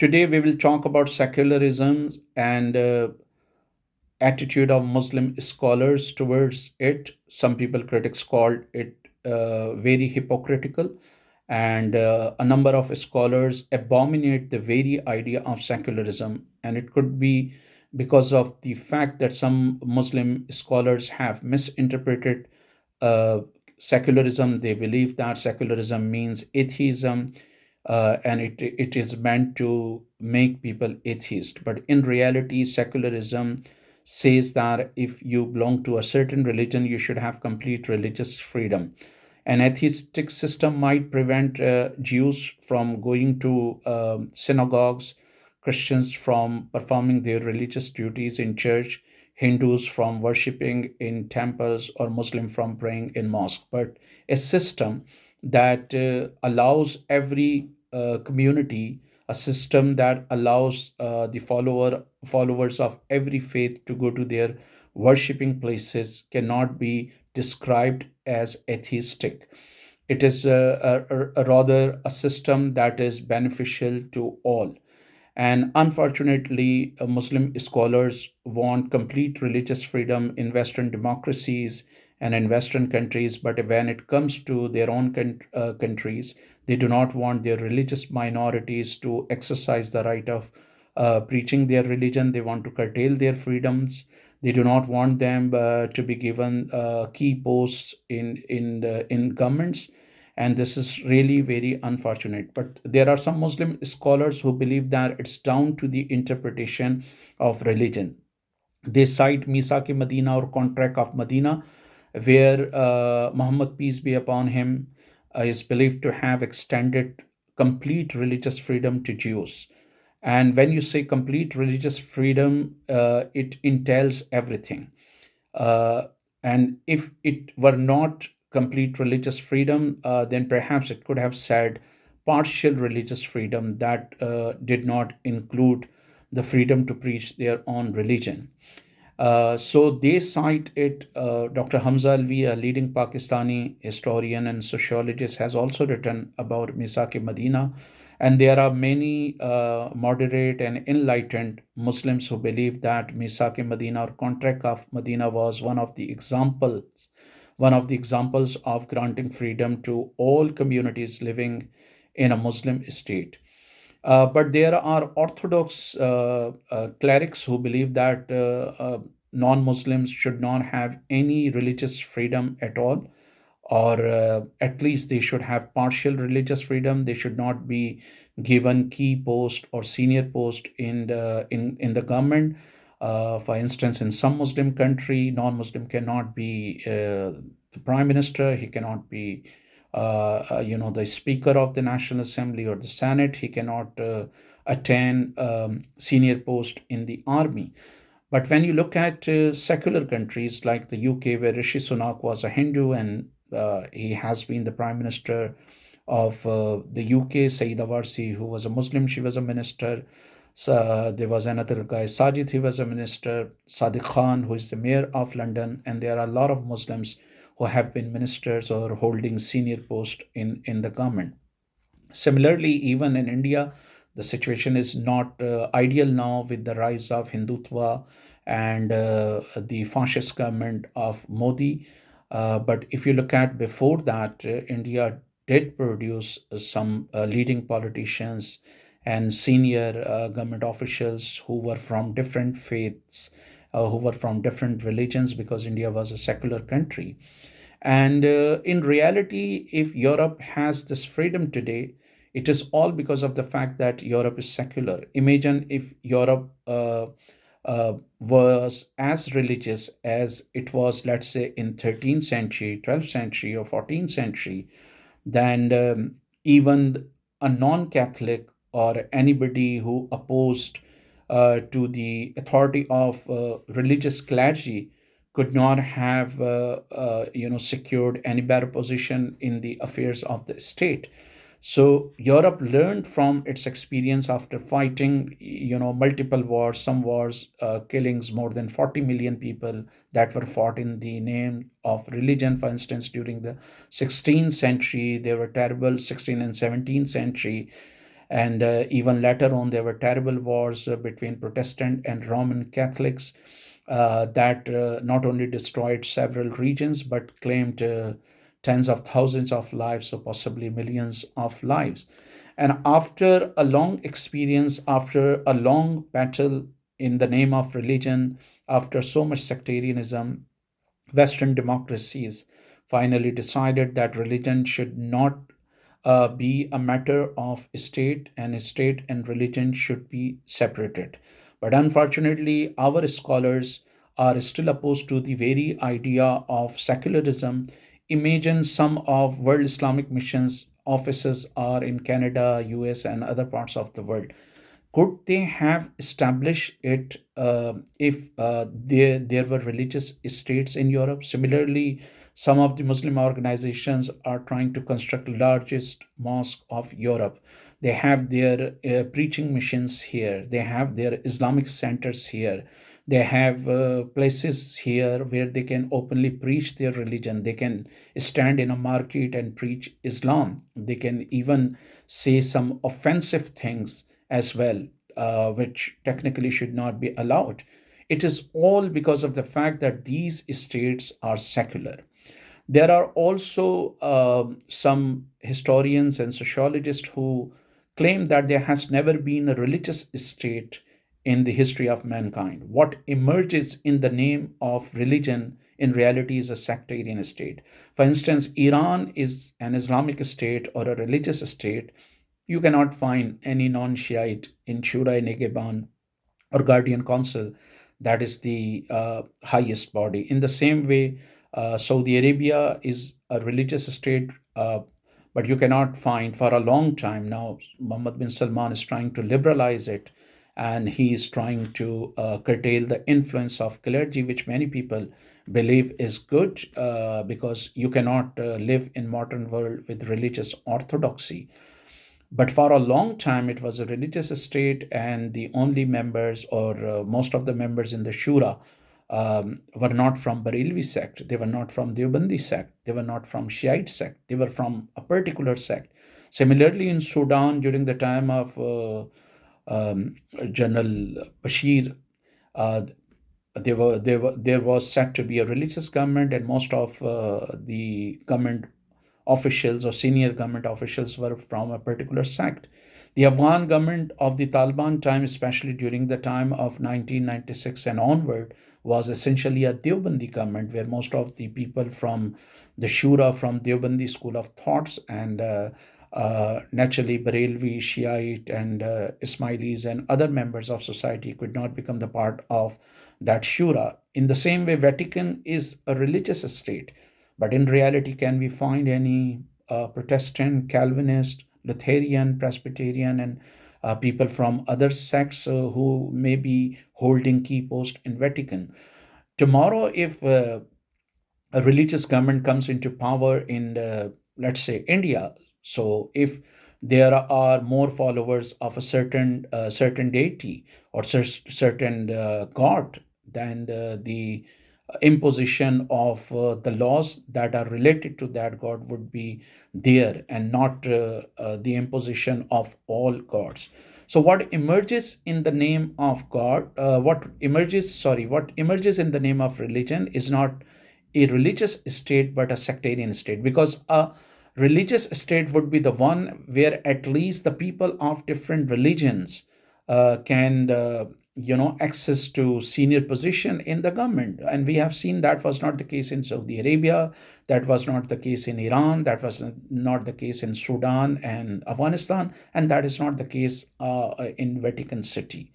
Today, we will talk about secularism and attitude of Muslim scholars towards it. Some people, critics, called it very hypocritical, and a number of scholars abominate the very idea of secularism. And it could be because of the fact that some Muslim scholars have misinterpreted uh, secularism. They believe that secularism means atheism, and it is meant to make people atheist. But in reality, secularism says that if you belong to a certain religion, you should have complete religious freedom. An atheistic system might prevent Jews from going to synagogues, Christians from performing their religious duties in church, Hindus from worshipping in temples, or Muslim from praying in mosque. But a system that allows every community, a system that allows the followers of every faith to go to their worshipping places cannot be described as atheistic. It is rather a system that is beneficial to all. And unfortunately, Muslim scholars want complete religious freedom in Western democracies and in Western countries, but when it comes to their own countries, they do not want their religious minorities to exercise the right of preaching their religion. They want to curtail their freedoms. They do not want them to be given key posts in governments, and this is really very unfortunate. But there are some Muslim scholars who believe that it's down to the interpretation of religion. They cite Misa ke Medina or contract of Medina, where Muhammad, peace be upon him, is believed to have extended complete religious freedom to Jews. And when you say complete religious freedom, it entails everything. Uh, and if it were not complete religious freedom, then perhaps it could have said partial religious freedom that did not include the freedom to preach their own religion. So they cite it. Dr. Hamza Alvi, a leading Pakistani historian and sociologist, has also written about Misaki Medina. And there are many moderate and enlightened Muslims who believe that Misaki Medina or contract of Medina was one of the examples of granting freedom to all communities living in a Muslim state. But there are Orthodox clerics who believe that non Muslims should not have any religious freedom at all, or at least they should have partial religious freedom. They should not be given key post or senior post in the government. For instance, in some Muslim country, non-Muslim cannot be the prime minister. He cannot be the speaker of the National Assembly or the Senate. He cannot attain senior post in the army. But when you look at secular countries like the UK, where Rishi Sunak was a Hindu and he has been the prime minister of the UK, Saeeda Warsi, who was a Muslim, she was a minister. So there was another guy, Sajid, he was a minister. Sadiq Khan, who is the mayor of London, and there are a lot of Muslims who have been ministers or holding senior post in the government. Similarly, even in India, the situation is not ideal now with the rise of Hindutva and the fascist government of Modi. But if you look at before that, India did produce some leading politicians and senior government officials who were from different faiths, who were from different religions, because India was a secular country. And in reality, if Europe has this freedom today, it is all because of the fact that Europe is secular. Imagine if Europe was as religious as it was, let's say, in 13th century, 12th century, or 14th century, then even a non-Catholic or anybody who opposed to the authority of religious clergy could not have secured any better position in the affairs of the state. So Europe learned from its experience after fighting, multiple wars, some wars, killings, more than 40 million people that were fought in the name of religion. For instance, during the 16th century, there were terrible 16th and 17th century. And even later on, there were terrible wars between Protestant and Roman Catholics that not only destroyed several regions but claimed tens of thousands of lives, or possibly millions of lives. And after a long experience, after a long battle in the name of religion, after so much sectarianism, Western democracies finally decided that religion should not be a matter of state, and state and religion should be separated. But unfortunately, our scholars are still opposed to the very idea of secularism. Imagine some of World Islamic Missions offices are in Canada, US, and other parts of the world. Could they have established it if there were religious states in Europe? Similarly, some of the Muslim organizations are trying to construct largest mosque of Europe. They have their preaching missions here. They have their Islamic centers here. They have places here where they can openly preach their religion. They can stand in a market and preach Islam. They can even say some offensive things as well, which technically should not be allowed. It is all because of the fact that these states are secular. There are also some historians and sociologists who claim that there has never been a religious state in the history of mankind. What emerges in the name of religion in reality is a sectarian state. For instance, Iran is an Islamic state or a religious state. You cannot find any non Shiite in Shura Negeban or Guardian Council, that is the highest body. In the same way, Saudi Arabia is a religious state, but you cannot find for a long time now. Mohammed bin Salman is trying to liberalize it, and he is trying to curtail the influence of clergy, which many people believe is good because you cannot live in modern world with religious orthodoxy. But for a long time, it was a religious state, and the only members, or most of the members in the Shura, were not from Barelvi sect. They were not from Deobandi sect. They were not from Shiite sect. They were from a particular sect. Similarly, in Sudan, during the time of General Bashir, uh, there was said to be a religious government, and most of the government officials or senior government officials were from a particular sect. The Afghan government of the Taliban time, especially during the time of 1996 and onward, was essentially a Deobandi government, where most of the people from the Shura, from Deobandi school of thoughts, and naturally Barelvi, Shiite, and Ismailis, and other members of society could not become the part of that Shura. In the same way, Vatican is a religious state, but in reality, can we find any Protestant, Calvinist, Lutheran, Presbyterian, and people from other sects who may be holding key posts in Vatican? Tomorrow, if a religious government comes into power in, let's say, India, so if there are more followers of a certain deity or certain god, then the imposition of the laws that are related to that god would be there, and not the imposition of all gods. So what emerges in the name of god, what emerges in the name of religion is not a religious state but a sectarian state, because a religious state would be the one where at least the people of different religions can access to senior position in the government. And we have seen that was not the case in Saudi Arabia, that was not the case in Iran, that was not the case in Sudan and Afghanistan, and that is not the case in Vatican City.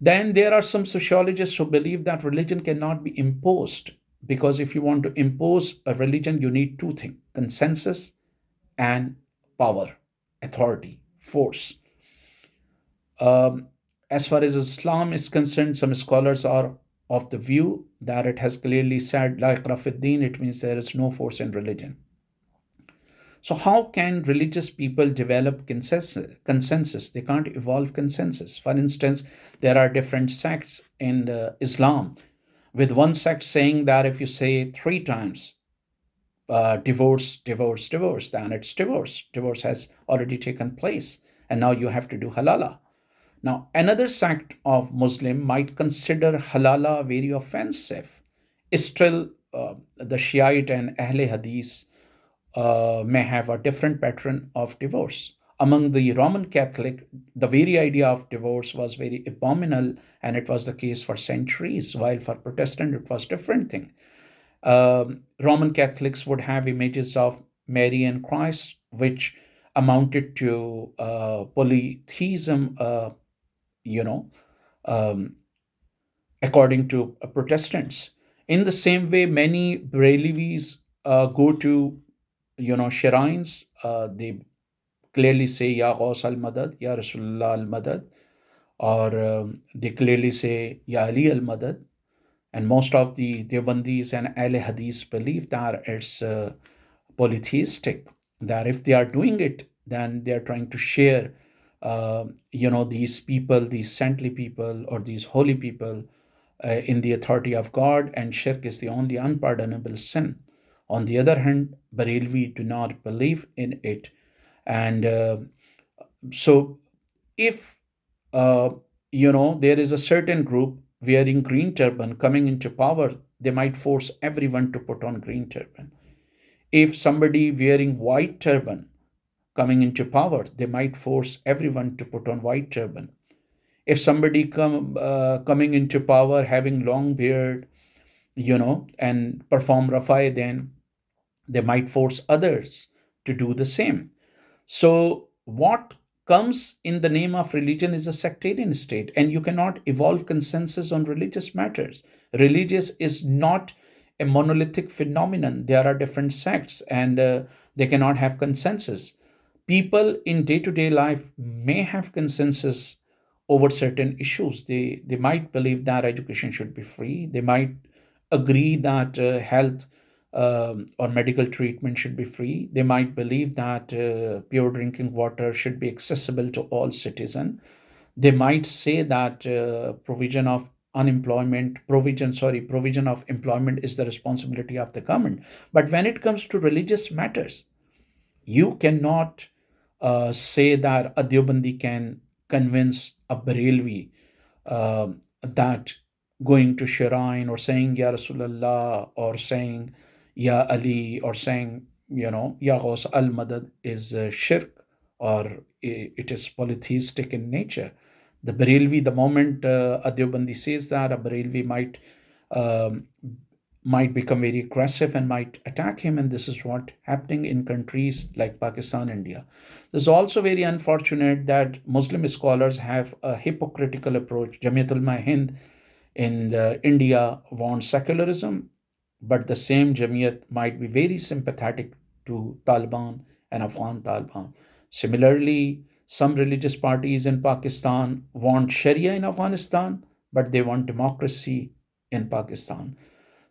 Then there are some sociologists who believe that religion cannot be imposed, because if you want to impose a religion, you need two things: consensus and power, authority, force. Um, as far as Islam is concerned, some scholars are of the view that it has clearly said, La iqra fid din, it means there is no force in religion. So, how can religious people develop consensus? They can't evolve consensus. For instance, there are different sects in Islam, with one sect saying that if you say three times, divorce, divorce, divorce, then it's divorce. Divorce has already taken place. and now you have to do halala. Now, another sect of Muslim might consider halala very offensive. Still, the Shiite and Ahle Hadith may have a different pattern of divorce. Among the Roman Catholic, the very idea of divorce was very abominable, and it was the case for centuries. While for Protestant, it was different thing. Roman Catholics would have images of Mary and Christ, which amounted to polytheism. You know, um, According to Protestants. In the same way, many Brahlevis go to shrines. They clearly say Ya Ghaus al Madad, Ya Rasulullah al Madad, or they clearly say Ya Ali al Madad. And most of the Deobandis and Ahl Hadith believe that it's polytheistic, that if they are doing it, then they are trying to share, these people, these saintly people, or these holy people in the authority of God, and shirk is the only unpardonable sin. On the other hand, Barelvi do not believe in it. And so, if there is a certain group wearing green turban coming into power, they might force everyone to put on green turban. If somebody wearing white turban coming into power, they might force everyone to put on white turban. If somebody coming into power having long beard, and perform rafai, then they might force others to do the same. So, what comes in the name of religion is a sectarian state, and you cannot evolve consensus on religious matters. Religious is not a monolithic phenomenon. There are different sects, and they cannot have consensus. People in day to day life may have consensus over certain issues. They might believe that education should be free. They might agree that health or medical treatment should be free. They might believe that pure drinking water should be accessible to all citizens. They might say that provision of employment is the responsibility of the government. But when it comes to religious matters, you cannot say that a Deobandi can convince a Barelvi that going to Shrine or saying Ya Rasulullah or saying Ya Ali or saying, Ya Ghaus al Madad is shirk, or it is polytheistic in nature. The Barelvi, the moment a Deobandi says that, a Barelvi um, might become very aggressive and might attack him. And this is what happening in countries like Pakistan, India. This is also very unfortunate that Muslim scholars have a hypocritical approach. Jamiat ulama Hind in India wants secularism, but the same Jamiat might be very sympathetic to Taliban and Afghan Taliban. Similarly, some religious parties in Pakistan want sharia in Afghanistan, but they want democracy in Pakistan.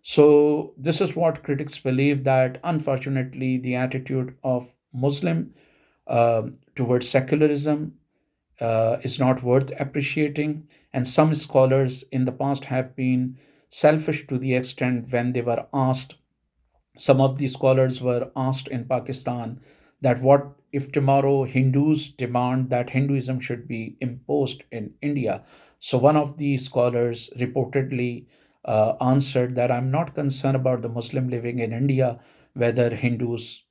So, this is what critics believe, that unfortunately, the attitude of Muslim towards secularism is not worth appreciating. And some scholars in the past have been selfish to the extent when they were asked, some of the scholars were asked in Pakistan that what if tomorrow Hindus demand that Hinduism should be imposed in India? So one of the scholars reportedly answered that I'm not concerned about the Muslim living in India, whether Hindus,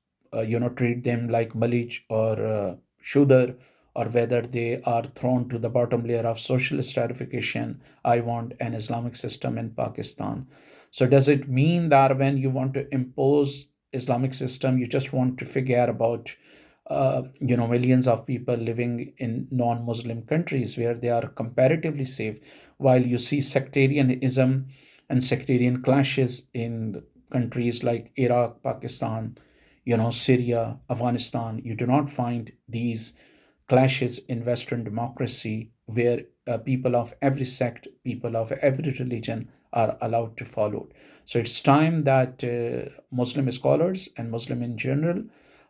treat them like Malich or Shudar, or whether they are thrown to the bottom layer of social stratification. I want an Islamic system in Pakistan. So does it mean that when you want to impose Islamic system, you just want to figure about millions of people living in non-Muslim countries where they are comparatively safe, while you see sectarianism and sectarian clashes in countries like Iraq, Pakistan, Syria, Afghanistan. You do not find these clashes in Western democracy where people of every sect, people of every religion are allowed to follow. So it's time that Muslim scholars and Muslim in general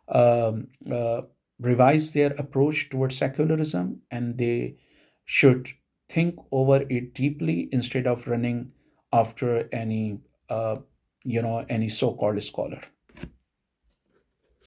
um, uh, revise their approach towards secularism, and they should think over it deeply instead of running after any so-called scholar.